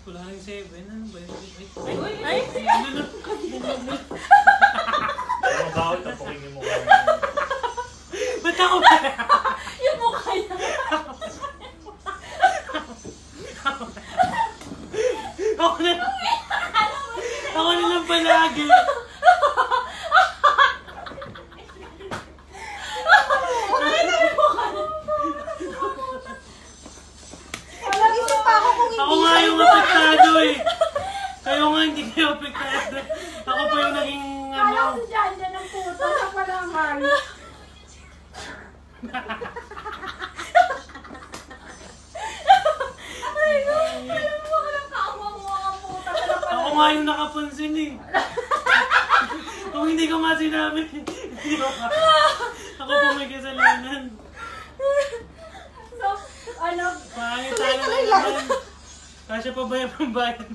Wala rin 7. Ano ba yun? Ay! Ano na? Ang bawal, tapukin yung mukha mo. Ba't ako ba? Yung mukha niya. Ako na lang palagi. Nag-isip pa ako kung hindi. Ako nga yung apektado eh. Kayo nga hindi kayo apektado. Ako pa yung naging Kala ko si Janja ng puto. Siya pala ang hari. Ay, no. Alam mo, walang kaawa mo mga puta. Ako nga yung nakapansin eh. Kung hindi ko nga sinabi, hindi ko nga. Ako po may kasalanan. So, ano? Pangit tayo na naman. Kasya pa ba yung pambayan?